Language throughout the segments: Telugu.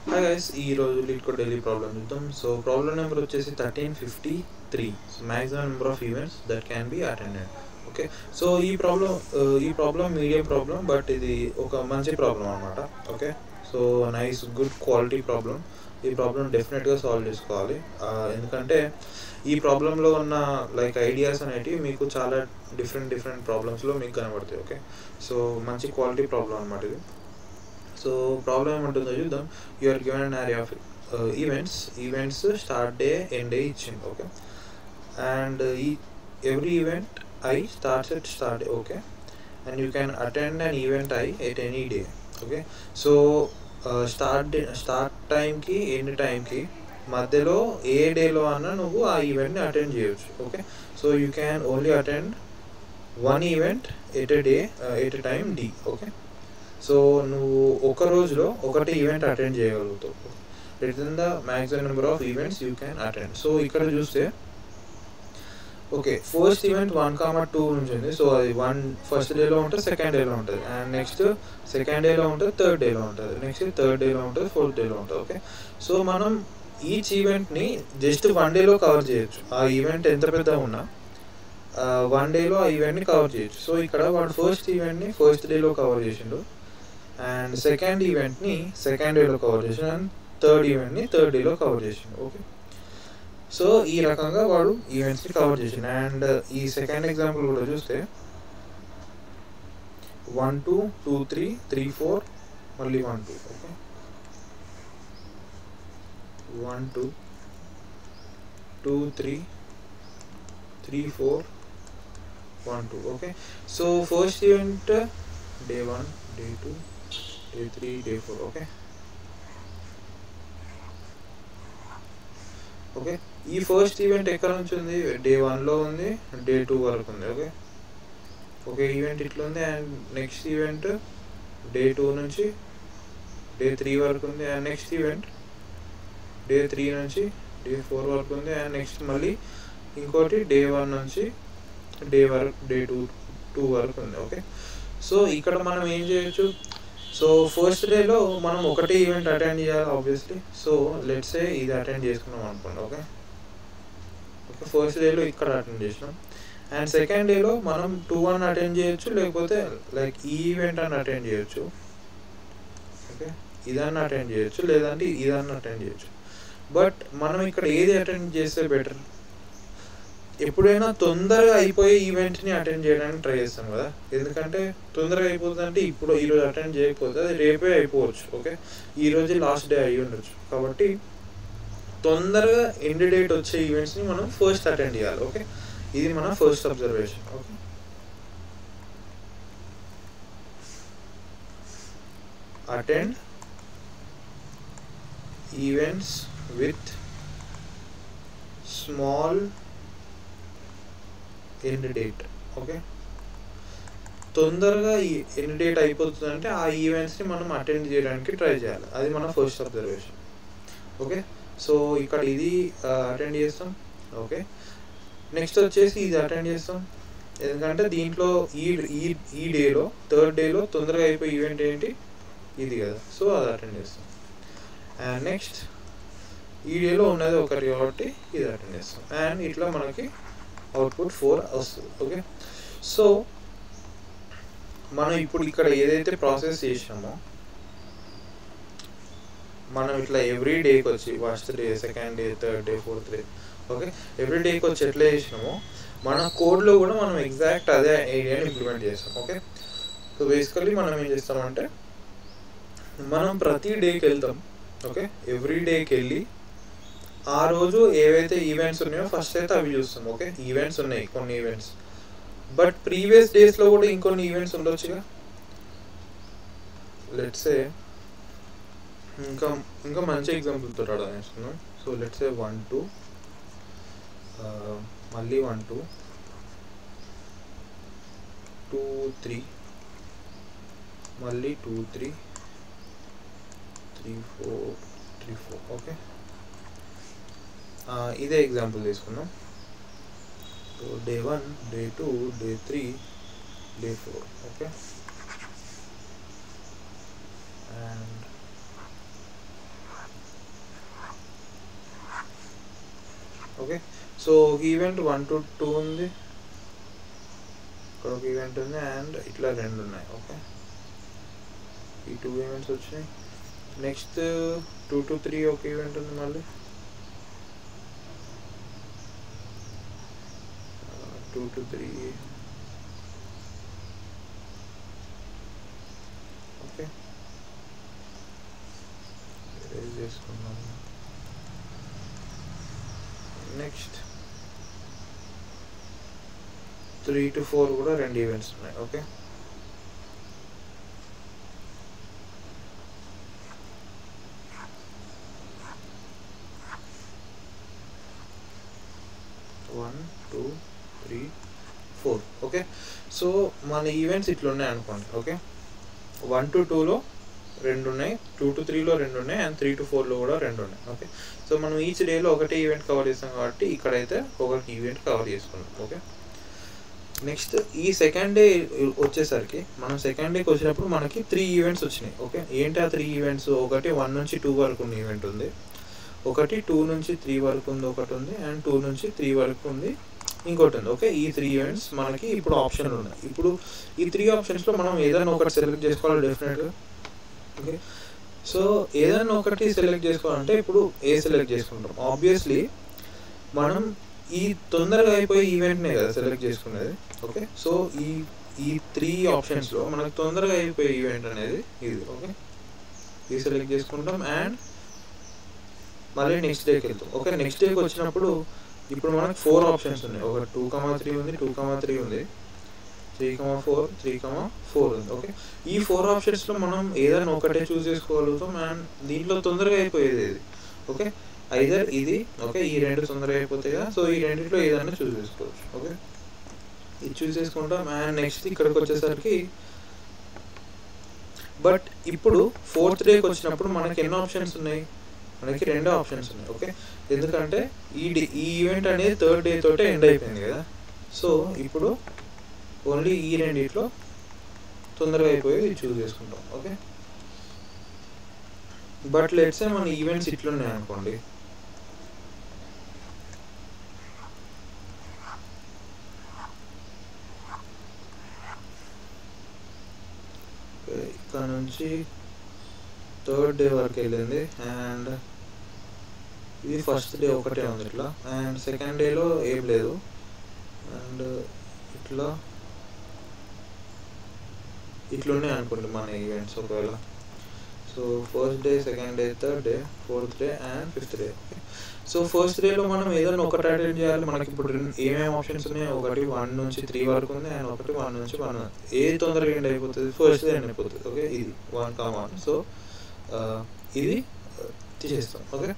హాయ్ గైస్, ఈ రోజు లీడ్ కోడ్ డైలీ ప్రాబ్లమ్ చూద్దాం. సో ప్రాబ్లమ్ నెంబర్ వచ్చేసి 1353. So maximum number of events that can be attended. Okay, so ఈ ప్రాబ్లం మీడియం ప్రాబ్లం, బట్ ఇది ఒక మంచి ప్రాబ్లం అనమాట. Okay, so nice good quality problem. ఈ ప్రాబ్లం డెఫినెట్గా సాల్వ్ చేసుకోవాలి, ఎందుకంటే ఈ ప్రాబ్లంలో ఉన్న ఐడియాస్ అనేటివి మీకు చాలా డిఫరెంట్ ప్రాబ్లమ్స్లో మీకు కనబడతాయి. ఓకే, సో మంచి క్వాలిటీ ప్రాబ్లం అనమాట ఇది. సో ప్రాబ్లం ఏమంటుందో చూద్దాం. You are given an array of events start day end day ఇచ్చింది. ఓకే, అండ్ ఈ every event I starts at start day. Okay, and you can attend an event I at any day. Okay, so start టైంకి ఎండ్ టైంకి మధ్యలో ఏ డేలో అన్నా నువ్వు ఆ ఈవెంట్ని అటెండ్ చేయొచ్చు. Okay, so you can only attend one event at a day at a time డి. ఓకే, సో నువ్వు ఒక రోజులో ఒకటి ఈవెంట్ అటెండ్ చేయగలుగుతావు. Return the maximum number of events you can attend. So ఇక్కడ చూస్తే ఓకే, ఫస్ట్ ఈవెంట్ 1,2 నుంచి ఉంది. సో అది ఫస్ట్ డేలో ఉంటుంది, సెకండ్ డేలో ఉంటుంది, అండ్ నెక్స్ట్ సెకండ్ డేలో ఉంటుంది, థర్డ్ డేలో ఉంటుంది, నెక్స్ట్ థర్డ్ డేలో ఉంటుంది, ఫోర్త్ డేలో ఉంటుంది. ఓకే, సో మనం ఈచ్ ఈవెంట్ని జస్ట్ వన్ డేలో కవర్ చేయొచ్చు. ఆ ఈవెంట్ ఎంత పెద్దగా ఉన్నా వన్ డేలో ఆ ఈవెంట్ని కవర్ చేయొచ్చు. సో ఇక్కడ వాడు ఫస్ట్ ఈవెంట్ని ఫస్ట్ డేలో కవర్ చేసిండు, అండ్ సెకండ్ ఈవెంట్ని సెకండ్ డేలో కవర్ చేసాడు, అండ్ థర్డ్ ఈవెంట్ని థర్డ్ డేలో కవర్ చేసాడు. ఓకే, సో ఈ రకంగా వాడు ఈవెంట్స్ని కవర్ చేసాడు. అండ్ ఈ సెకండ్ ఎగ్జాంపుల్ కూడా చూస్తే 1 2 2 3 3 4 మళ్ళీ 1 2. Okay, 1 2 2 3 3 4 1 2. Okay, so first event day 1 day 2 day 3 day 4. Okay, okay, ఈ ఫస్ట్ ఈవెంట్ ఎక్కడ నుంచి ఉంది? డే 1లో ఉంది, డే 2 వరకు ఉంది. ఓకే, ఓకే, ఈవెంట్ ఇట్లా ఉంది, అండ్ నెక్స్ట్ ఈవెంట్ డే 2 నుంచి డే 3 వరకు ఉంది, అండ్ నెక్స్ట్ ఈవెంట్ డే 3 నుంచి డే 4 వరకు ఉంది, అండ్ నెక్స్ట్ మళ్ళీ ఇంకోటి డే 1 నుంచి డే 2 వరకు ఉంది. ఓకే, సో ఇక్కడ మనం ఏం చేయొచ్చు? సో ఫస్ట్ డేలో మనం ఒకటే ఈవెంట్ అటెండ్ చేయాలి ఆబ్వియస్లీ. సో లెట్స్ సే ఇది అటెండ్ చేసుకున్నాం అనుకోండి. ఓకే, ఓకే, ఫస్ట్ డేలో ఇక్కడ అటెండ్ చేసినాం, అండ్ సెకండ్ డేలో మనం 2 అటెండ్ చేయొచ్చు, లేకపోతే ఈ ఈవెంట్ అని అటెండ్ చేయొచ్చు. ఓకే, ఇదన్నా అటెండ్ చేయొచ్చు, లేదంటే ఇదన్నా అటెండ్ చేయొచ్చు. బట్ మనం ఇక్కడ ఏది అటెండ్ చేస్తే బెటర్? ఎప్పుడైనా తొందరగా అయిపోయే ఈవెంట్ని అటెండ్ చేయడానికి ట్రై చేస్తాం కదా, ఎందుకంటే తొందరగా అయిపోతుంది అంటే ఈరోజు అటెండ్ చేయకపోతే అది రేపే అయిపోవచ్చు. ఓకే, ఈరోజు లాస్ట్ డే అయ్యి ఉండొచ్చు, కాబట్టి తొందరగా ఎండ్ డేట్ వచ్చే ఈవెంట్స్ని మనం ఫస్ట్ అటెండ్ చేయాలి. ఓకే, ఇది మన first observation. Okay, attend events with small end date. Okay, తొందరగా ఎండ్ డేట్ అయిపోతుందంటే ఆ ఈవెంట్స్ని మనం అటెండ్ చేయడానికి ట్రై చేయాలి. అది మన ఫస్ట్ అబ్జర్వేషన్. ఓకే, సో ఇక్కడ ఇది అటెండ్ చేస్తాం. ఓకే, నెక్స్ట్ వచ్చేసి ఇది అటెండ్ చేస్తాం, ఎందుకంటే దీంట్లో ఈ డేలో థర్డ్ డేలో తొందరగా అయిపోయే ఈవెంట్ ఏంటి? ఇది కదా, సో అది అటెండ్ చేస్తాం. అండ్ నెక్స్ట్ ఈ డేలో ఉన్నది ఒకటి కాబట్టి ఇది అటెండ్ చేస్తాం, అండ్ ఇట్లా మనకి అవుట్పుట్ 4 వస్తుంది. ఓకే, సో మనం ఇప్పుడు ఇక్కడ ఏదైతే ప్రాసెస్ చేసినామో మనం ఇట్లా ఎవ్రీ డేకి వచ్చి first day, second day, third day, fourth day, okay, every డేకి వచ్చి ఎట్లా చేసినామో మన కోడ్లో కూడా మనం ఎగ్జాక్ట్ అదే ఐడియాని ఇంప్లిమెంట్ చేస్తాం. ఓకే, సో బేసికలీ మనం ఏం చేస్తామంటే మనం ప్రతి డేకి వెళ్తాం. ఓకే, ఎవ్రీ డేకి వెళ్ళి ఆ రోజు ఏవైతే ఈవెంట్స్ ఉన్నాయో ఫస్ట్ అయితే అవి చూస్తాం. ఓకే, ఈవెంట్స్ ఉన్నాయి కొన్ని ఈవెంట్స్, బట్ ప్రీవియస్ డేస్లో కూడా ఇంకొన్ని ఈవెంట్స్ ఉండొచ్చుగా. లెట్స్ సే ఇంకా మంచి ఎగ్జాంపుల్తో అర్థం చేసుకున్నాం. సో లెట్స్ సే 1 2 మళ్ళీ 1 2 2 3 మళ్ళీ 2 3 3 4 3 4. ఓకే, ఇదే ఎగ్జాంపుల్ తీసుకున్నాం. So day 1 day 2 day 3 day 4. Okay, and okay. So event 1 to 2 ఉంది, ఇక్కడ ఒక ఈవెంట్ ఉంది, అండ్ ఇట్లా 2 ఉన్నాయి. ఓకే, ఈ 2 ఈవెంట్స్ వచ్చినాయి. నెక్స్ట్ 2 to 3 ఒక ఈవెంట్ ఉంది మళ్ళీ, 2 to 3. ఓకే, రేజ్ చేసుకున్నాము. నెక్స్ట్ 3 to 4 కూడా 2 ఈవెంట్స్ ఉన్నాయి. Okay, one 2 3 4. ఓకే, సో మన ఈవెంట్స్ ఇట్లా ఉన్నాయి అనుకోండి. ఓకే, 1 to 2లో 2 ఉన్నాయి, 2 to 3లో 2 ఉన్నాయి, అండ్ 3 to 4లో కూడా 2 ఉన్నాయి. ఓకే, సో మనం ఈచ్ డేలో ఒకటే ఈవెంట్ కవర్ చేస్తాం కాబట్టి ఇక్కడైతే ఒక ఈవెంట్ కవర్ చేసుకున్నాం. ఓకే, నెక్స్ట్ ఈ సెకండ్ డే వచ్చేసరికి మనం సెకండ్ డేకి వచ్చినప్పుడు మనకి 3 ఈవెంట్స్ వచ్చినాయి. ఓకే, ఏంటి ఆ 3 ఈవెంట్స్? ఒకటి 1 నుంచి 2 వరకు ఉన్న ఈవెంట్ ఉంది, ఒకటి 2 నుంచి 3 వరకు ఉంది ఒకటి ఉంది, అండ్ 2 నుంచి 3 వరకు ఉంది ఇంకోటి ఉంది. ఓకే, ఈ 3 ఈవెంట్స్ మనకి ఇప్పుడు ఆప్షన్లు ఉన్నాయి. ఇప్పుడు ఈ 3 ఆప్షన్స్లో మనం ఏదైనా ఒకటి సెలెక్ట్ చేసుకోవాలి డెఫినెట్గా. ఓకే, సో ఏదైనా ఒకటి సెలెక్ట్ చేసుకోవాలంటే ఇప్పుడు ఏ సెలెక్ట్ చేసుకుంటాం? ఆబ్వియస్లీ మనం ఈ తొందరగా అయిపోయే ఈవెంట్నే కదా సెలెక్ట్ చేసుకునేది. ఓకే, సో ఈ 3 ఆప్షన్స్లో మనకు తొందరగా అయిపోయే ఈవెంట్ అనేది ఇది. ఓకే, ఇది సెలెక్ట్ చేసుకుంటాం అండ్ మళ్ళీ నెక్స్ట్ డేకి వెళ్తాం. ఓకే, నెక్స్ట్ డేకి వచ్చినప్పుడు ఇప్పుడు మనకు 4 ఆప్షన్స్ ఉన్నాయి. ఒక 2,3 ఉంది, 2,3 ఉంది, 3,4, 3,4 ఉంది. ఓకే, ఈ 4 ఆప్షన్స్లో మనం ఏదైనా ఒకటే చూస్ చేసుకోగలుగుతాం అండ్ దీంట్లో తొందరగా అయిపోయేది ఇది. ఓకే, ఐదర్ ఇది, ఓకే, ఈ 2 తొందరగా అయిపోతాయి కదా, సో ఈ రెండిట్లో ఏదైనా చూస్ చేసుకోవచ్చు. ఓకే, ఇది చూస్ చేసుకుంటాం అండ్ నెక్స్ట్ ఇక్కడికి వచ్చేసరికి, బట్ ఇప్పుడు 4th డేకి వచ్చినప్పుడు మనకి ఎన్ని ఆప్షన్స్ ఉన్నాయి? మనకి 2 ఆప్షన్స్ ఉన్నాయి. ఓకే, ఎందుకంటే ఈ ఈవెంట్ అనేది 3rd డే తోటే ఎండ్ అయిపోయింది కదా, సో ఇప్పుడు ఓన్లీ ఈ రెండిట్లో తొందరగా అయిపోయేది చూస్ చేసుకుంటాం. ఓకే, బట్ లెట్స్ సే మన ఈవెంట్స్ ఇట్లున్నాయి అనుకోండి. ఇక్కడ నుంచి 3rd డే వరకు వెళ్ళింది అండ్ ఇది ఫస్ట్ డే ఒకటే ఉంది ఇట్లా, అండ్ సెకండ్ డేలో ఏం లేదు, అండ్ ఇట్లా ఇట్లున్నాయి అనుకోండి మన ఈవెంట్స్ ఒకవేళ. So first day, second day, 3rd day, 4th day and 5th day. Okay, so first డేలో మనం ఏదైనా ఒకటి అటెండ్ చేయాలి. మనకి ఇప్పుడు ఏమేమి ఆప్షన్స్ ఉన్నాయి? ఒకటి 1 నుంచి 3 వరకు ఉంది అండ్ ఒకటి 1 నుంచి 1. ఏది తొందరగా ఎండ్ అయిపోతుంది? ఫస్ట్ డే ఎండ్ అయిపోతుంది. ఓకే, ఇది 1,1. సో ఇది తీసేస్తాం. ఓకే,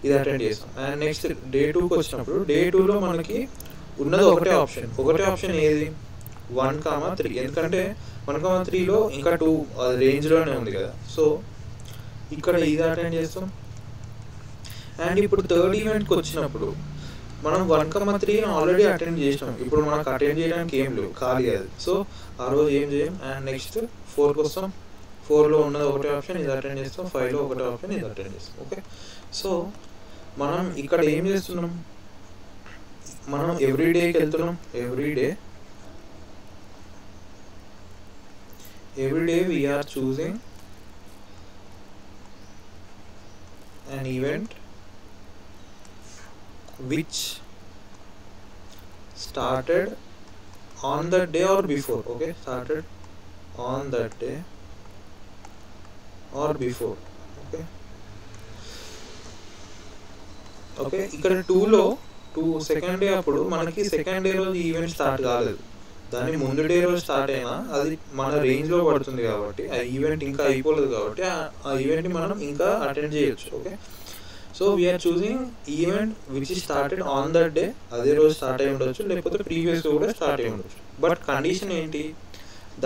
ఇది అటెండ్ చేస్తాం అండ్ నెక్స్ట్ డే 2కి వచ్చినప్పుడు డే 2లో మనకి ఉన్నది ఒకటే ఆప్షన్ ఏది? 1,3. ఎందుకంటే 1,3లో ఇంకా 2 రేంజ్లోనే ఉంది కదా, సో ఇక్కడ ఇది అటెండ్ చేస్తాం. అండ్ ఇప్పుడు 3rd ఈవెంట్కి వచ్చినప్పుడు మనం 1,3 ఆల్రెడీ అటెండ్ చేసినాం, ఇప్పుడు మనకు అటెండ్ చేయడానికి ఏం లేవు, ఖాళీ అది. సో ఆ రోజు ఏం చేయం అండ్ నెక్స్ట్ 4కి వస్తాం. 4లో ఉన్నది ఒకటే ఆప్షన్, ఇది అటెండ్ చేస్తాం. 5లో ఒకటే ఆప్షన్, ఇది అటెండ్ చేస్తాం. ఓకే, సో మనం ఇక్కడ ఏం చేస్తున్నాం? మనం ఎవ్రీ డేకి వెళ్తున్నాం. Every day we're choosing an event which started on that day or before. Okay, started on that day or before. Okay, okay, ఇక్కడ 2లో సెకండ్ డే అప్పుడు మనకి సెకండ్ డే రోజు ఈవెంట్ స్టార్ట్ కాలేదు, దాని ముందు డే రోజు స్టార్ట్ అయినా అది మన రేంజ్లో పడుతుంది కాబట్టి ఆ ఈవెంట్ ఇంకా అయిపోలేదు కాబట్టి ఆ ఈవెంట్ని మనం ఇంకా అటెండ్ చేయొచ్చు. Okay, so we're choosing event which started on that day. అదే రోజు స్టార్ట్ అయి ఉండొచ్చు, లేకపోతే ప్రీవియస్ కూడా స్టార్ట్ అయి ఉండొచ్చు. బట్ కండిషన్ ఏంటి?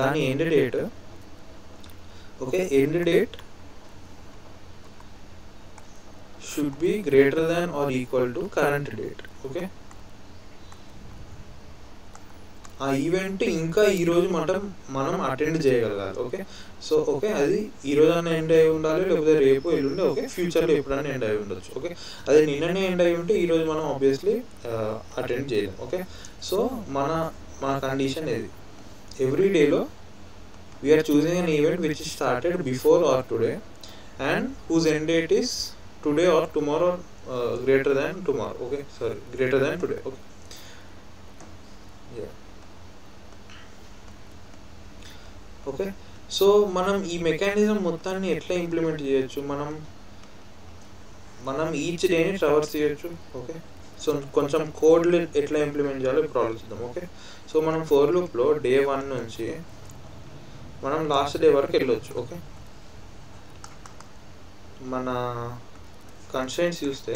దాని end date. Okay, end date should be greater than or equal to current date. Okay, ఆ ఈవెంట్ ఇంకా ఈరోజు మనం అటెండ్ చేయగలగాలి. ఓకే, సో ఓకే అది ఈరోజు అన్న ఎండ్ అయి ఉండాలి, లేకపోతే రేపు ఎల్లుండి ఓకే ఫ్యూచర్లో ఎప్పుడైనా ఎండ్ అయి ఉండొచ్చు. ఓకే, అదే నిన్ననే ఎండ్ అయి ఉంటే ఈరోజు మనం ఆబ్వియస్లీ అటెండ్ చేయలేం. ఓకే, సో మన కండిషన్ ఇది. ఎవ్రీ డేలో we're choosing an event which started before or today and whose end date is today or tomorrow greater than tomorrow. Okay, sorry greater than today. Okay, okay, so మనం ఈ మెకానిజం మొత్తాన్ని ఎట్లా ఇంప్లిమెంట్ చేయొచ్చు, మనం ఈచ్ డేని ట్రావర్స్ చేయొచ్చు. ఓకే, సో కొంచెం కోడ్లు ఎట్లా ఇంప్లిమెంట్ చేయాలో ఇప్పుడు ఆలోచిద్దాం. ఓకే, సో మనం ఫర్ లూప్లో డే 1 నుంచి మనం లాస్ట్ డే వరకు వెళ్ళొచ్చు. ఓకే, మన కన్స్ట్రెంట్స్ చూస్తే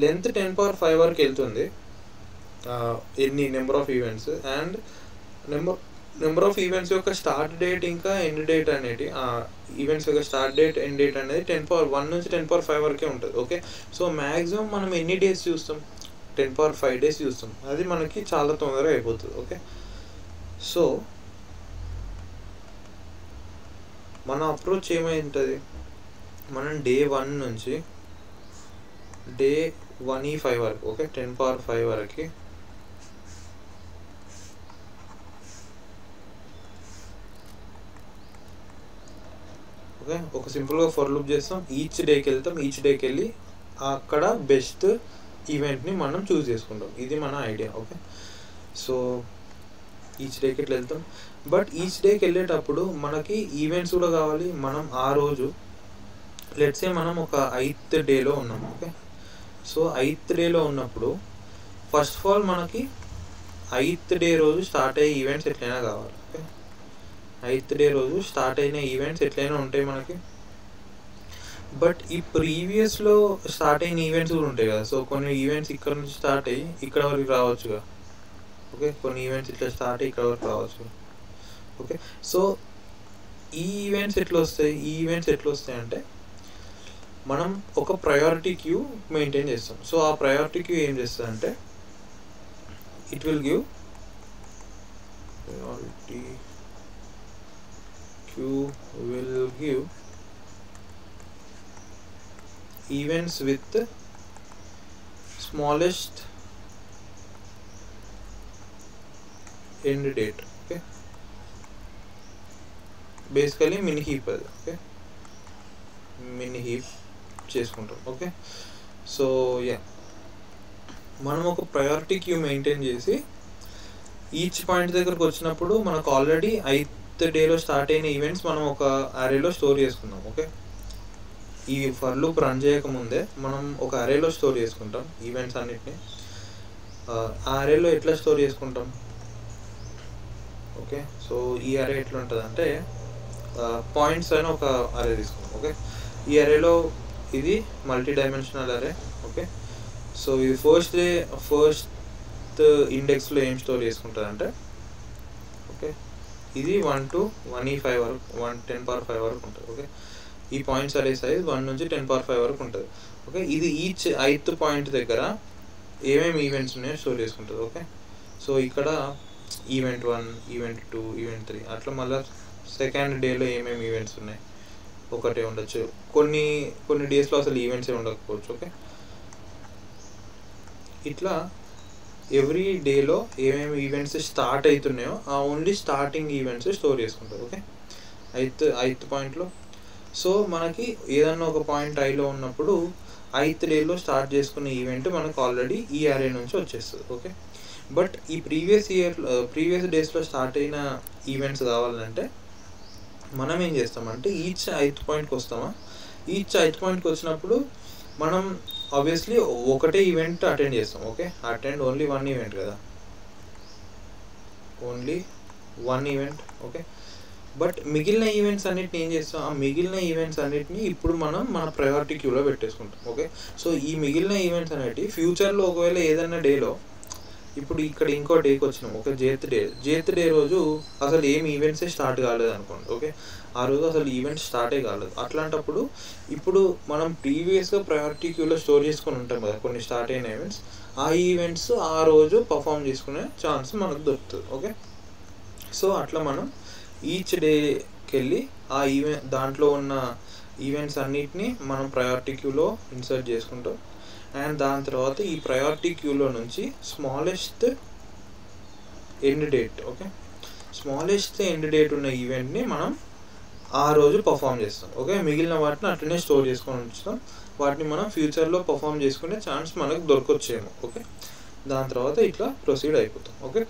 లెంత్ 10⁵ వరకు వెళ్తుంది, ఎన్ని number of events, and number of events యొక్క స్టార్ట్ డేట్ ఇంకా ఎండ్ డేట్ అనేది, ఈవెంట్స్ యొక్క స్టార్ట్ డేట్ ఎండ్ డేట్ అనేది 10⁻1 నుంచి 10⁻5 వరకే ఉంటుంది. ఓకే, సో మ్యాక్సిమం మనం ఎన్ని డేస్ చూస్తాం, 10⁻5 డేస్ చూస్తాం. అది మనకి చాలా తొందరగా అయిపోతుంది. ఓకే, సో మన అప్రోచ్ ఏమైంటుంది, మనం డే 1 నుంచి డే 1E5 వరకు, ఓకే 10⁻5 వరకు ఓకే ఒక సింపుల్గా ఫర్ లూప్ చేస్తాం. ఈచ్ డేకి వెళ్తాం, ఈచ్ డేకి వెళ్ళి అక్కడ బెస్ట్ ఈవెంట్ని మనం చూస్ చేసుకుంటాం. ఇది మన ఐడియా. ఓకే, సో ఈచ్ డేకి ఇట్లా వెళ్తాం. బట్ ఈచ్ డేకి వెళ్ళేటప్పుడు మనకి ఈవెంట్స్ కూడా కావాలి. మనం ఆ రోజు లెట్స్ సే మనం ఒక 8th డేలో ఉన్నాం. ఓకే, సో 8th డేలో ఉన్నప్పుడు ఫస్ట్ ఆఫ్ ఆల్ మనకి 8th డే రోజు స్టార్ట్ అయ్యే ఈవెంట్స్ ఎట్లయినా కావాలి. ఓకే, 8th డే రోజు స్టార్ట్ అయిన ఈవెంట్స్ ఎట్లయినా ఉంటాయి మనకి. బట్ ఈ ప్రీవియస్లో స్టార్ట్ అయిన ఈవెంట్స్ కూడా ఉంటాయి కదా. సో కొన్ని ఈవెంట్స్ ఇక్కడ నుంచి స్టార్ట్ అయ్యి ఇక్కడ వరకు రావచ్చుగా. ఓకే, కొన్ని ఈవెంట్స్ ఇట్లా స్టార్ట్ అయ్యి ఇక్కడ వరకు రావచ్చు. ఓకే, సో ఈ ఈవెంట్స్ ఎట్లా వస్తాయి అంటే మనం ఒక ప్రయారిటీ క్యూ మెయింటైన్ చేస్తాం. సో ఆ ప్రయారిటీ క్యూ ఏం చేస్తుంది అంటే it will give priority queue will give events with smallest end date. Okay, basically mini heap అది. ఓకే, మినీ హీప్ చేసుకుంటాం. ఓకే, సో మనం ఒక ప్రయారిటీ క్యూ మెయింటైన్ చేసి ఈచ్ పాయింట్ దగ్గరకు వచ్చినప్పుడు మనకు ఆల్రెడీ 8th డేలో స్టార్ట్ అయిన ఈవెంట్స్ మనం ఒక అరేలో స్టోర్ చేసుకుందాం. ఓకే, ఈ ఫర్ లూప్ రన్ చేయకముందే మనం ఒక అరేలో స్టోర్ చేసుకుంటాం ఈవెంట్స్ అన్నిటిని. ఆ అరేలో ఎట్లా స్టోర్ చేసుకుంటాం, ఓకే సో ఈ అరే ఎట్లా ఉంటుంది అంటే పాయింట్స్ అని ఒక అరే తీసుకుంటాం. ఓకే, ఈ అరేలో ఇది మల్టీ డైమెన్షనల్ అరే. ఓకే, సో ఇది ఫస్ట్ ఇండెక్స్లో ఏం స్టోర్ చేసుకుంటుంది అంటే ఓకే ఇది 1 to 1E5 వరకు 10⁻5 వరకు ఉంటుంది. ఓకే, ఈ పాయింట్స్ అరే సైజ్ 1 నుంచి 10⁻5 వరకు ఉంటుంది. ఓకే, ఇది ఈచ్ 8th పాయింట్ దగ్గర ఏమేమి ఈవెంట్స్ ఉన్నాయో స్టోర్ చేసుకుంటుంది. ఓకే, సో ఇక్కడ ఈవెంట్ 1, ఈవెంట్ 2, ఈవెంట్ 3 అట్లా మళ్ళీ సెకండ్ డేలో ఏమేమి ఈవెంట్స్ ఉన్నాయి ఒకటే ఉండొచ్చు, కొన్ని డేస్లో అసలు ఈవెంట్సే ఉండకపోవచ్చు. ఓకే, ఇట్లా ఎవ్రీ డేలో ఏమేమి ఈవెంట్స్ స్టార్ట్ అవుతున్నాయో ఆ ఓన్లీ స్టార్టింగ్ ఈవెంట్స్ స్టోర్ చేసుకుంటారు. ఓకే, 8th పాయింట్లో సో మనకి ఏదన్నా ఒక పాయింట్ ఐలో ఉన్నప్పుడు 8th డేలో స్టార్ట్ చేసుకున్న ఈవెంట్ మనకు ఆల్రెడీ ఈ అరే నుంచి వచ్చేస్తుంది. ఓకే, బట్ ఈ ప్రీవియస్ డేస్లో స్టార్ట్ అయిన ఈవెంట్స్ కావాలంటే మనం ఏం చేస్తామంటే ఈచ్ 8th పాయింట్కి వస్తామా, ఈచ్ 8th పాయింట్కి వచ్చినప్పుడు మనం ఆబ్వియస్లీ ఒకటే ఈవెంట్ అటెండ్ చేస్తాం. ఓకే, అటెండ్ ఓన్లీ 1 ఈవెంట్ కదా, ఓన్లీ 1 ఈవెంట్. ఓకే, బట్ మిగిలిన ఈవెంట్స్ అన్నిటిని ఏం చేస్తాం, ఆ మిగిలిన ఈవెంట్స్ అన్నిటిని ఇప్పుడు మనం మన ప్రయారిటీ క్యూలో పెట్టేసుకుంటాం. ఓకే, సో ఈ మిగిలిన ఈవెంట్స్ అనేవి ఫ్యూచర్లో ఒకవేళ ఏదైనా డేలో ఇప్పుడు ఇక్కడ ఇంకో డేకి వచ్చినాం. ఓకే, జేత్ డే రోజు అసలు ఏం ఈవెంట్సే స్టార్ట్ కాలేదు అనుకోండి. ఓకే, ఆ రోజు అసలు ఈవెంట్స్ స్టార్టే కాలేదు. అట్లాంటప్పుడు ఇప్పుడు మనం ప్రీవియస్గా ప్రయారిటీ క్యూలో స్టోర్ చేసుకొని ఉంటాం కదా కొన్ని స్టార్ట్ అయిన ఈవెంట్స్, ఆ ఈవెంట్స్ ఆ రోజు పర్ఫామ్ చేసుకునే ఛాన్స్ మనకు దొరుకుతుంది. ఓకే, సో అట్లా మనం ఈచ్ డేకి వెళ్ళి ఆ దాంట్లో ఉన్న ఈవెంట్స్ అన్నిటినీ మనం ప్రయారిటీ క్యూలో ఇన్సర్ట్ చేసుకుంటాం. అండ్ దాని తర్వాత ఈ ప్రయారిటీ క్యూలో నుంచి smallest end date, okay, smallest end date ఉన్న ఈవెంట్ని మనం ఆ రోజు పర్ఫామ్ చేస్తాం. ఓకే, మిగిలిన వాటిని అట్లనే స్టోర్ చేసుకొని ఉంచుతాం. వాటిని మనం ఫ్యూచర్లో పర్ఫామ్ చేసుకునే ఛాన్స్ మనకు దొరకొచ్చేమో. ఓకే, దాని తర్వాత ఇట్లా ప్రొసీడ్ అయిపోతాం. ఓకే,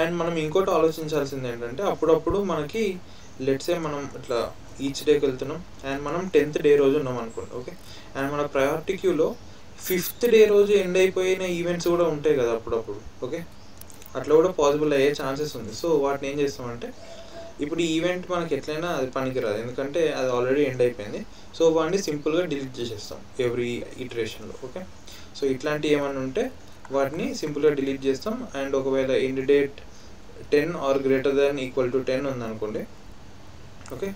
అండ్ మనం ఇంకోటి ఆలోచించాల్సింది ఏంటంటే అప్పుడప్పుడు మనకి లెట్సే మనం ఇట్లా ఈచ్ డేకి వెళ్తున్నాం అండ్ మనం 10th డే రోజు ఉన్నాం అనుకోండి. ఓకే, అండ్ మన ప్రయారిటీ క్యూలో 5th డే రోజు ఎండ్ అయిపోయిన ఈవెంట్స్ కూడా ఉంటాయి కదా అప్పుడప్పుడు. ఓకే, అట్లా కూడా పాసిబుల్ అయ్యే ఛాన్సెస్ ఉంది. సో వాటిని ఏం చేస్తామంటే ఇప్పుడు ఈ ఈవెంట్ మనకి ఎట్లయినా అది పనికిరాదు, ఎందుకంటే అది ఆల్రెడీ ఎండ్ అయిపోయింది. సో వాటిని సింపుల్గా డిలీట్ చేసేస్తాం ఎవ్రీ ఇటరేషన్లో. ఓకే, సో ఇట్లాంటివి ఏమైనా ఉంటే వాటిని సింపుల్గా డిలీట్ చేస్తాం. అండ్ ఒకవేళ end date 10 or greater than equal to 10 ఉందనుకోండి. ఓకే,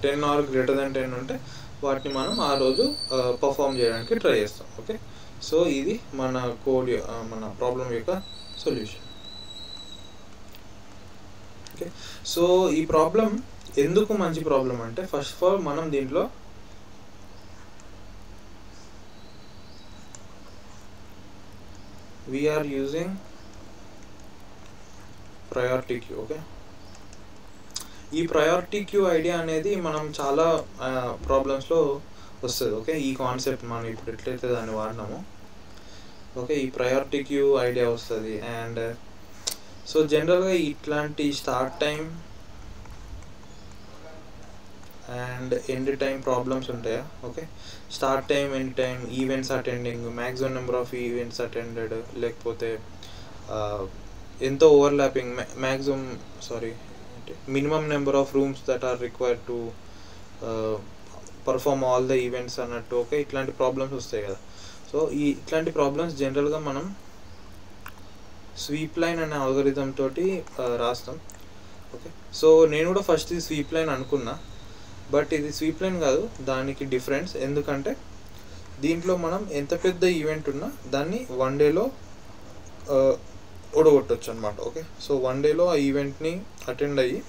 10 ఆర్ గ్రేటర్ దాన్ 10 ఉంటే వాటిని మనం ఆ రోజు పర్ఫామ్ చేయడానికి ట్రై చేస్తాం. ఓకే, సో ఇది మన కోడ్ మన ప్రాబ్లం యొక్క సొల్యూషన్. ఓకే, సో ఈ ప్రాబ్లం ఎందుకు మంచి ప్రాబ్లం అంటే ఫస్ట్ ఆఫ్ ఆల్ మనం దీంట్లో we're using priority queue. Okay, ఈ ప్రయారిటీ క్యూ ఐడియా అనేది మనం చాలా ప్రాబ్లమ్స్లో వస్తుంది. ఓకే, ఈ కాన్సెప్ట్ మనం ఇప్పుడు ఎట్లయితే దాన్ని వాడినామో ఓకే ఈ ప్రయారిటీ క్యూ ఐడియా వస్తుంది. అండ్ సో జనరల్గా ఇట్లాంటి start time and end time problems ఉంటాయా? Okay, start time, end time, events attending, maximum number of events attended, లేకపోతే ఎంతో overlapping, minimum number of rooms that are required to perform all the events అన్నట్టు. ఓకే, ఇట్లాంటి ప్రాబ్లమ్స్ వస్తాయి కదా. సో ఇట్లాంటి ప్రాబ్లమ్స్ జనరల్గా మనం స్వీప్ లైన్ అనే అల్గోరిథం తోటి రాస్తాం. ఓకే, సో నేను కూడా ఫస్ట్ ఇది స్వీప్ లైన్ అనుకున్నా, బట్ ఇది స్వీప్ లైన్ కాదు, దానికి డిఫరెన్స్. ఎందుకంటే దీంట్లో మనం ఎంత పెద్ద ఈవెంట్ ఉన్నా దాన్ని 1 డేలో ఓడగొట్టచ్చు అనమాట. ఓకే, సో 1 డేలో ఆ ఈవెంట్ని అటెండ్ అయ్యి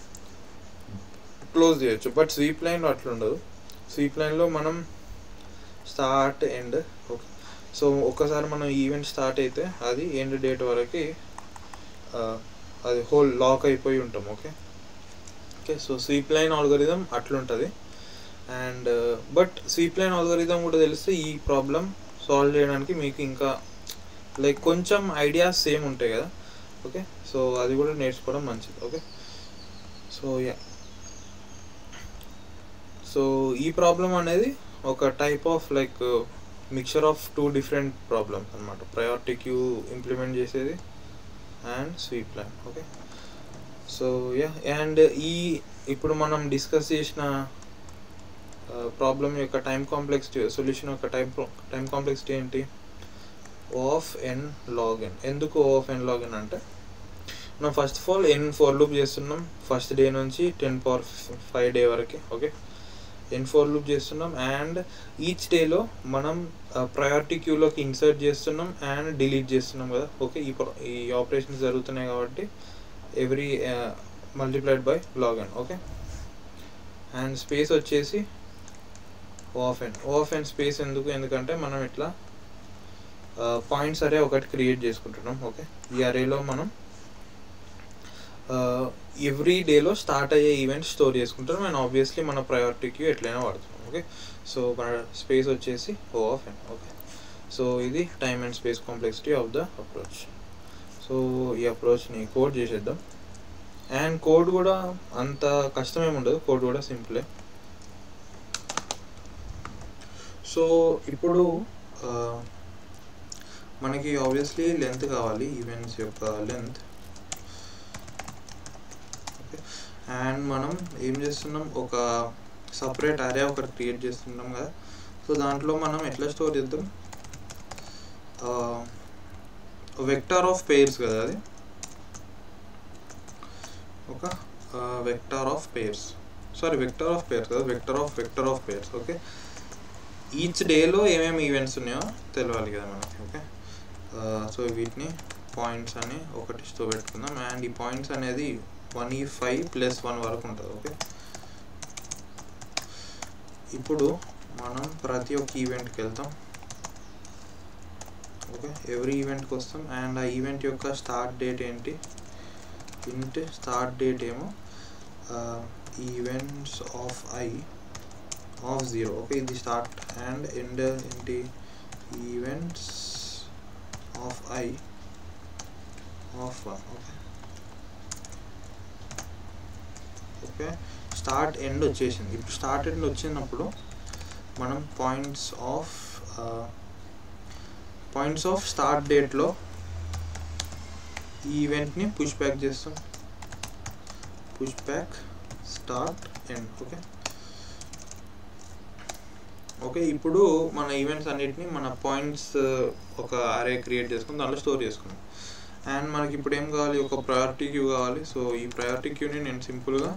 క్లోజ్ చేయొచ్చు. బట్ స్వీప్ లైన్లో అట్లా ఉండదు. స్వీప్ లైన్లో మనం స్టార్ట్, ఎండ్. ఓకే, సో ఒక్కసారి మనం ఈవెంట్ స్టార్ట్ అయితే అది ఎండ్ డేట్ వరకు అది హోల్ లాక్ అయిపోయి ఉంటాం. Okay, so sweep line algorithm అట్లుంటుంది. And but sweep line algorithm కూడా తెలిస్తే ఈ ప్రాబ్లం సాల్వ్ చేయడానికి మీకు ఇంకా లైక్ కొంచెం ఐడియాస్ సేమ్ ఉంటాయి కదా. ఓకే, సో అది కూడా నేర్చుకోవడం మంచిది. ఓకే, సో సో ఈ ప్రాబ్లం అనేది ఒక type of like mixture of 2 different problems అనమాట. ప్రయారిటీ క్యూ ఇంప్లిమెంట్ చేసేది and sweep line. Okay, so and ఇప్పుడు మనం డిస్కస్ చేసిన ప్రాబ్లం యొక్క టైం కాంప్లెక్సిటీ, సొల్యూషన్ యొక్క టైం కాంప్లెక్సిటీ ఏంటి? Of n log n. ఎందుకు ఆఫ్ n log n అంటే మనం first of all n for loop చేస్తున్నాం ఫస్ట్ డే నుంచి 10 power 5 డే వరకు. ఓకే, n ఫర్ లూప్ చేస్తున్నాం అండ్ ఈచ్ డేలో మనం ప్రయారిటీ క్యూలోకి ఇన్సర్ట్ చేస్తున్నాం అండ్ డిలీట్ చేస్తున్నాం కదా. ఓకే, ఈ ఆపరేషన్స్ జరుగుతున్నాయి కాబట్టి every multiplied by log n. Okay, and space వచ్చేసి ఆఫ్ n స్పేస్ ఎందుకంటే మనం ఇట్లా పాయింట్స్ అరే ఒకటి క్రియేట్ చేసుకుంటున్నాం. ఓకే, ఈ అరేలో మనం ఎవ్రీ డేలో స్టార్ట్ అయ్యే ఈవెంట్ స్టోర్ చేసుకుంటాం అండ్ ఆబ్వియస్లీ మన ప్రయారిటీ క్యూ ఎట్లయినా వాడుతున్నాం. ఓకే, సో మన స్పేస్ వచ్చేసి ఆఫ్ n. ఓకే, సో ఇది time and space complexity of the approach. So ఈ అప్రోచ్ని కోడ్ చేసేద్దాం. అండ్ కోడ్ కూడా అంత కష్టమేమి ఉండదు, కోడ్ కూడా సింపులే. సో ఇప్పుడు మనకి ఆబ్వియస్లీ లెంత్ కావాలి, ఈవెంట్స్ యొక్క లెంత్. ఓకే, అండ్ మనం ఏం చేస్తున్నాం, ఒక సపరేట్ అరే ఒకటి క్రియేట్ చేస్తున్నాం కదా. సో దాంట్లో మనం ఎట్లా స్టోర్ చేద్దాం, వెక్టర్ ఆఫ్ పేర్స్ కదా అది, ఒక వెక్టర్ ఆఫ్ పేర్స్ కదా, vector of pairs. Okay, each డేలో ఏమేమి ఈవెంట్స్ ఉన్నాయో తెలియాలి కదా మనకి. ఓకే, సో వీటిని పాయింట్స్ అని ఒకటితో పెట్టుకుందాం. అండ్ ఈ పాయింట్స్ అనేది 1E5 + 1 వరకు ఉంటుంది. ఓకే, ఇప్పుడు మనం ప్రతి ఒక్క ఈవెంట్కి వెళ్తాం. ఓకే, ఎవ్రీ ఈవెంట్కి వస్తాం. అండ్ ఆ ఈవెంట్ యొక్క స్టార్ట్ డేట్ ఏంటి, ఇంట్ స్టార్ట్ డేట్ ఏమో events of I of 0. Okay, ఇది స్టార్ట్. అండ్ ఎండ్ ఏంటి, events of I of 1. Okay, okay, start end వచ్చేసింది. ఇప్పుడు స్టార్ట్ ఎండ్ వచ్చినప్పుడు మనం పాయింట్స్ ఆఫ్ స్టార్ట్ డేట్లో ఈ ఈవెంట్ని పుష్ బ్యాక్ చేస్తాం. Push back start end. Okay, okay, ఇప్పుడు మన ఈవెంట్స్ అన్నిటిని మన పాయింట్స్ ఒక అరే క్రియేట్ చేసుకుని దాంట్లో స్టోర్ చేసుకున్నాం. అండ్ మనకి ఇప్పుడు ఏం కావాలి, ఒక ప్రయారిటీ క్యూ కావాలి. సో ఈ ప్రయారిటీ క్యూని నేను సింపుల్గా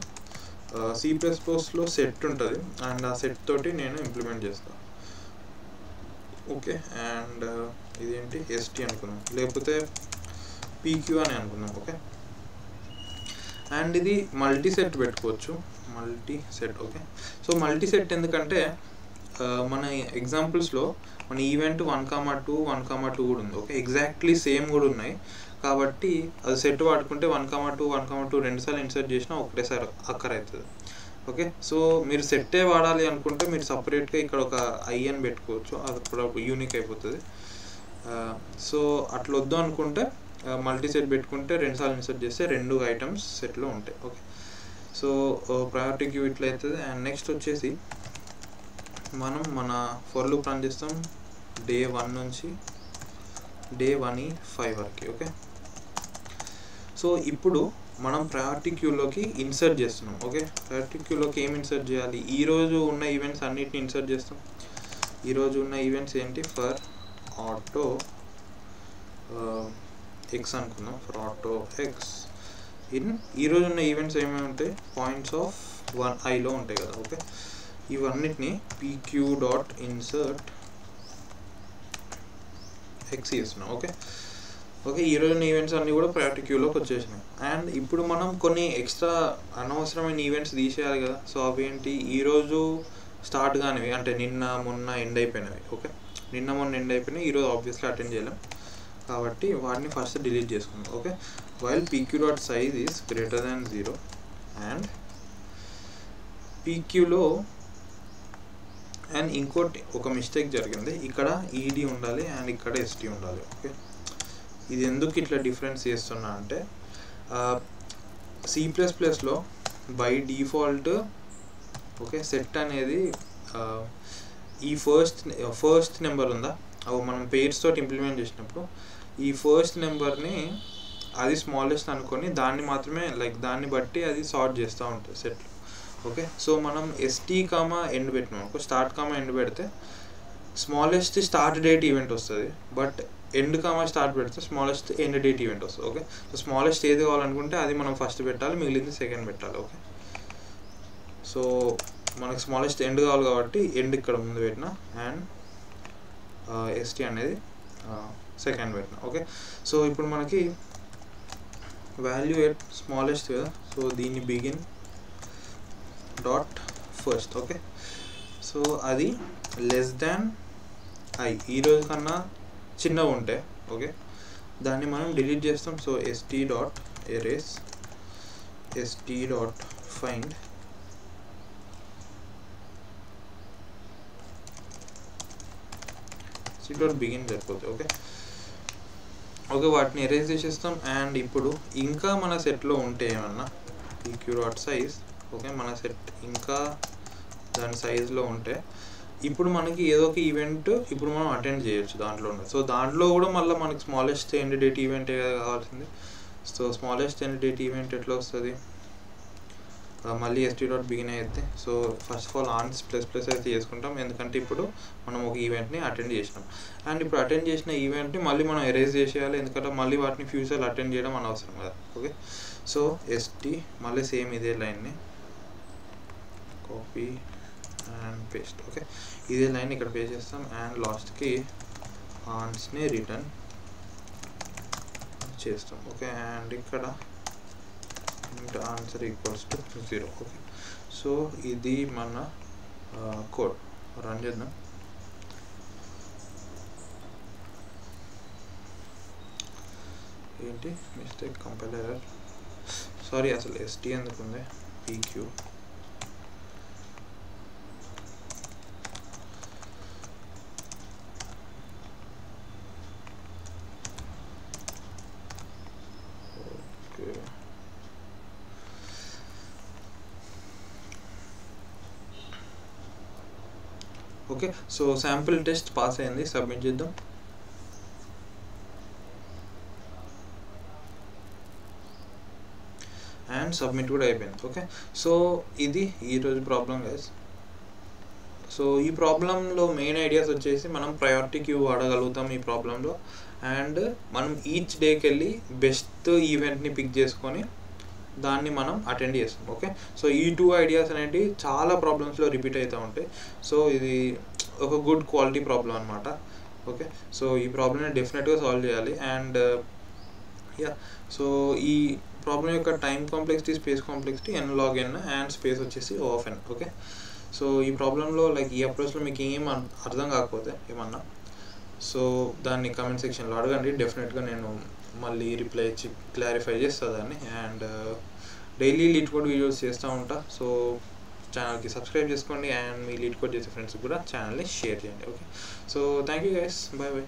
C++లో సెట్ ఉంటుంది అండ్ ఆ సెట్ తోటి నేను ఇంప్లిమెంట్ చేస్తాను. ఓకే, అండ్ ఇదేంటి ST అనుకుందాం, లేకపోతే PQ అని అనుకుందాం. ఓకే, అండ్ ఇది మల్టీ సెట్ పెట్టుకోవచ్చు, multi set. Okay, so multi set ఎందుకంటే మన ఎగ్జాంపుల్స్లో మన ఈవెంట్ 1,2 1,2 కూడా ఉంది. ఓకే, ఎగ్జాక్ట్లీ సేమ్ కూడా ఉన్నాయి కాబట్టి అది సెట్ వాడుకుంటే 1,2 1,2 రెండుసార్లు ఇన్సర్ట్ చేసినా ఒకటేసారి అక్కరవుతుంది. ఓకే, సో మీరు సెట్టే వాడాలి అనుకుంటే మీరు సపరేట్గా ఇక్కడ ఒక I అని పెట్టుకోవచ్చు, అది కూడా యూనిక్ అయిపోతుంది. సో అట్లా వద్దు అనుకుంటే మల్టీ సెట్ పెట్టుకుంటే రెండుసార్లు ఇన్సర్ట్ చేస్తే 2 ఐటమ్స్ సెట్లో ఉంటాయి. ఓకే, సో ప్రయారిటీ క్యూ ఇట్లా అవుతుంది. అండ్ నెక్స్ట్ వచ్చేసి మనం మన ఫర్ లూప్ రన్ చేస్తాం డే 1 నుంచి డే 1E5 వరకు. ఓకే, సో ఇప్పుడు మనం ప్రయారిటీ క్యూలోకి ఇన్సర్ట్ చేస్తున్నాం. ఓకే, ప్రయారిటీ క్యూలోకి ఏం ఇన్సర్ట్ చేయాలి, ఈరోజు ఉన్న ఈవెంట్స్ అన్నిటిని ఇన్సర్ట్ చేస్తాం. ఈరోజు ఉన్న ఈవెంట్స్ ఏంటి, ఫర్ ఆటో X అనుకుందాం. ఫర్ ఆటో X ఈరోజు ఉన్న ఈవెంట్స్ ఏమేమి ఉంటాయి, పాయింట్స్ ఆఫ్ 1I ఉంటాయి కదా. ఓకే, ఇవన్నిటిని pq.insert X చేస్తున్నాం. ఓకే, ఓకే, ఈరోజు ఈవెంట్స్ అన్నీ కూడా ప్రయారిటీ క్యూలోకి వచ్చేసినాయి. అండ్ ఇప్పుడు మనం కొన్ని ఎక్స్ట్రా అనవసరమైన ఈవెంట్స్ తీసేయాలి కదా. సో అవి ఏంటి, ఈరోజు స్టార్ట్ కానివి, అంటే నిన్న మొన్న ఎండ్ అయిపోయినవి. ఓకే, నిన్న మొన్న ఎండ్ అయిపోయినాయి, ఈరోజు ఆబ్వియస్లీ అటెండ్ చేయలేం కాబట్టి వాటిని ఫస్ట్ డిలీట్ చేసుకుందాం. Okay, while pq.size is greater than 0 and pqలో అండ్ ఇంకోటి ఒక మిస్టేక్ జరిగింది, ఇక్కడ ED ఉండాలి అండ్ ఇక్కడ ST ఉండాలి. ఓకే, ఇది ఎందుకు ఇట్లా డిఫరెన్స్ చేస్తున్నా అంటే C++లో బై డిఫాల్ట్ ఓకే సెట్ అనేది ఈ ఫస్ట్ నెంబర్ ఉందా, అవి మనం పేర్స్ తోటి ఇంప్లిమెంట్ చేసినప్పుడు ఈ ఫస్ట్ నెంబర్ని అది స్మాలెస్ట్ అనుకొని దాన్ని మాత్రమే దాన్ని బట్టి అది సార్ట్ చేస్తూ ఉంటుంది సెట్లో. ఓకే, సో మనం ST ఎండ్ పెట్టినాం అనుకో, స్టార్ట్ ఎండ్ పెడితే స్మాలెస్ట్ స్టార్ట్ డేట్ ఈవెంట్ వస్తుంది, బట్ ఎండ్ స్టార్ట్ పెడితే స్మాలెస్ట్ ఎండ్ డేట్ ఈవెంట్ వస్తుంది. ఓకే, సో స్మాలెస్ట్ ఏది కావాలనుకుంటే అది మనం ఫస్ట్ పెట్టాలి, మిగిలింది సెకండ్ పెట్టాలి. ఓకే, సో మనకు స్మాలెస్ట్ ఎండ్ కావాలి కాబట్టి ఎండ్ ఇక్కడ ముందు పెట్టిన అండ్ ST అనేది సెకండ్ పెట్టిన. ఓకే, సో ఇప్పుడు మనకి వాల్యూ ఎట్ స్మాలెస్ట్ కదా, సో దీన్ని begin dot first. Okay, so అది లెస్ దాన్ I, ఈరోజు కన్నా చిన్నగా ఉంటే ఓకే దాన్ని మనం డిలీట్ చేస్తాం. సో st.erase st.find st.begin సరిపోతుంది. ఓకే, ఓకే, వాటిని ఎరేజ్ చేసేస్తాం. అండ్ ఇప్పుడు ఇంకా మన సెట్లో ఉంటే ఏమన్నా pq.size ఓకే మన సెట్ ఇంకా దాని సైజులో ఉంటే ఇప్పుడు మనకి ఏదో ఒక ఈవెంట్ ఇప్పుడు మనం అటెండ్ చేయొచ్చు దాంట్లో ఉంది. సో దాంట్లో కూడా మళ్ళీ మనకి స్మాలెస్ట్ ఎండ్ డేట్ ఈవెంట్ కావాల్సింది. So smallest end date event ఎట్లా వస్తుంది, మళ్ళీ st.begin అయితే. So first of all ans ++ అయితే చేసుకుంటాం, ఎందుకంటే ఇప్పుడు మనం ఒక ఈవెంట్ని అటెండ్ చేసినాం. అండ్ ఇప్పుడు అటెండ్ చేసిన ఈవెంట్ని మళ్ళీ మనం ఎరేజ్ చేసేయాలి, ఎందుకంటే మళ్ళీ వాటిని ఫ్యూచర్లో అటెండ్ చేయడం అనవసరం కదా. ఓకే, సో st మళ్ళీ సేమ్ ఇదే లైన్ని కాపీ అండ్ పేస్ట్. ఓకే, ఇదే లైన్ ఇక్కడ పేస్ట్ చేస్తాం అండ్ లాస్ట్కి ఆన్స్ని రిటర్న్ చేస్తాం. ఓకే, అండ్ ఇక్కడ answer equals to 0. Okay, so ఇది మన కోడ్. రన్ చేద్దాం. ఏంటి మిస్టేక్, కంపైలర్ ఎర్రర్, సారీ అసలు ST ఎందుకు ఉంది, PQ. Okay, so sample test pass అయింది, సబ్మిట్ చేద్దాం. అండ్ సబ్మిట్ కూడా అయిపోయింది. ఓకే, సో ఇది ఈరోజు ప్రాబ్లం గైస్. సో ఈ ప్రాబ్లంలో మెయిన్ ఐడియాస్ వచ్చేసి మనం ప్రయారిటీ క్యూ వాడగలుగుతాం ఈ ప్రాబ్లంలో, అండ్ మనం ఈచ్ డేకి వెళ్ళి బెస్ట్ ఈవెంట్ని పిక్ చేసుకొని దాన్ని మనం అటెండ్ చేస్తాం. ఓకే, సో ఈ 2 ఐడియాస్ అనేవి చాలా ప్రాబ్లమ్స్లో రిపీట్ అవుతూ ఉంటాయి. సో ఇది ఒక గుడ్ క్వాలిటీ ప్రాబ్లం అనమాట. ఓకే, సో ఈ ప్రాబ్లమ్ని డెఫినెట్గా సాల్వ్ చేయాలి. అండ్ సో ఈ ప్రాబ్లం యొక్క time complexity, space complexity n log n and space వచ్చేసి O of n. Okay, so ఈ ప్రాబ్లంలో లైక్ ఈ అప్రోచ్లో మీకు ఏం అర్థం కాకపోతే ఏమన్నా, సో దాన్ని కామెంట్ సెక్షన్లో అడగండి, డెఫినెట్గా నేను మళ్ళీ రిప్లై ఇచ్చి క్లారిఫై చేస్తాను దాన్ని. And daily lead code videos చేస్తూ ఉంటా. సో ఛానల్కి సబ్స్క్రైబ్ చేసుకోండి అండ్ మీ లీడ్ కోడ్ చేసే ఫ్రెండ్స్కి కూడా ఛానల్ని షేర్ చేయండి. Okay, so thank you guys, bye bye.